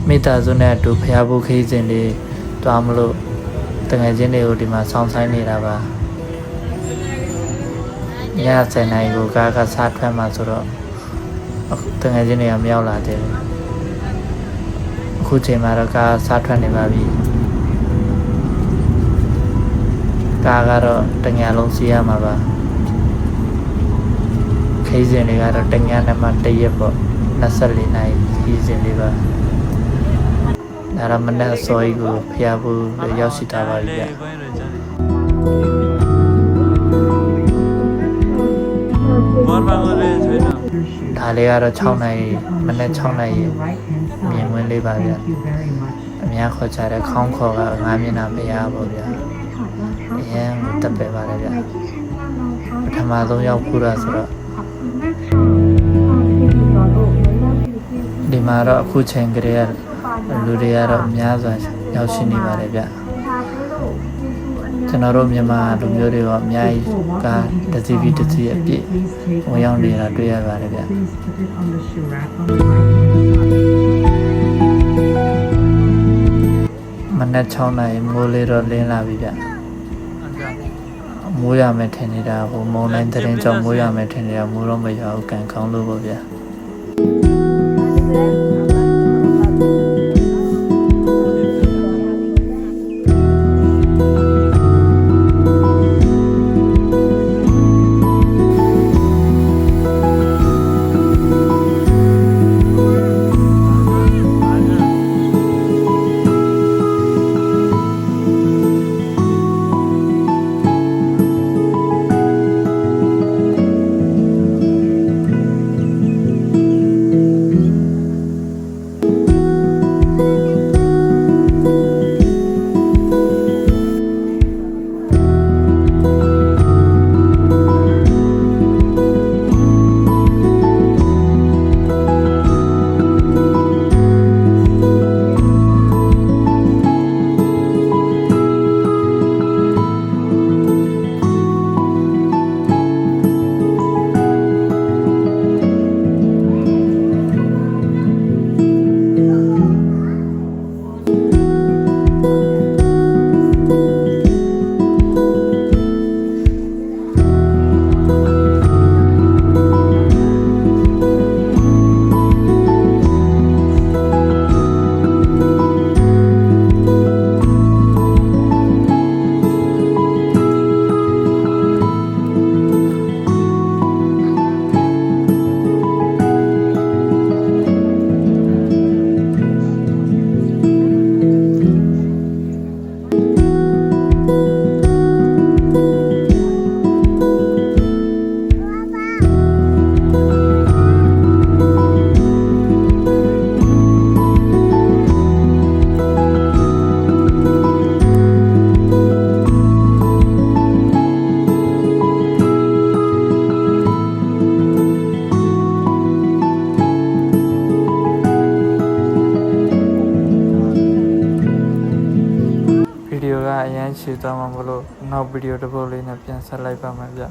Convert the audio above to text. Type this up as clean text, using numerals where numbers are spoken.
မိသားစုနဲ့အတူဖျားဖို့ခီးစဉ်တွေတွားမလို့တငယ်ချင်းတွေကိုဒီမှာဆောင်းဆိုင်နေတာပါည7 နာရီကိုကားကစားထွက်မှာဆိုတော့တငယ်ချင်းတွေကမရောက်လာသေးဘူးအခုချိန်မှာတော့ကားစားထွက်နေပါပြီကားကတော့တငယ်လုံးစီးရမှာပါခီးစဉ်တွေကတော့တငယ်နဲ့မှတရက်ပေါ့24 နာရီခီးစဉ်တွေပါဒါတော့မနေ့အစောကြီးကိုဖျားဖို့ရောက်ရှိထားပါပြီဗျဒါလေးကတော့6 နာရီမနေ့6 နာရီမြင်ဝင်လေးပါဗျအများခေါ်ကြတဲ့ခေါင်းခေါ်က9 မျက်နှာဖျားပေါ့ဗျအရင်တက်ပဲပါလေဗျပထမဆုံးရောက်ဖို့တာဆိုတော့ဒီမှာတော့အခုချိန်ကလေးကလူတွေကတော့အများစွာရောက်ရှိနေပါတယ်ဗျကျွန်တော်တို့မြန်မာလူမျိုးတွေကအများကြီးကတစီပြီးတစီအပြည့်ဝင်ရောက်နေတာတွေ့ရပါတယ်ဗျမနက်6 နာရီမိုးလေးတော့လင်းလာပြီဗျမိုးရမယ်ထင်နေတာဟိုမုန်တိုင်းသတင်းကြောင့်မိုးရမယ်ထင်နေတာမိုးတော့မရဘူးကန်ကောင်းလို့ပေါ့ဗျဗီဒီယိုကအရင်ရှည်သွားမှာမလို့နောက်ဗီဒီယိုတစ်ပုဒ်လေးနဲ့ပြန်ဆက်လိုက်ပါမယ်ဗျ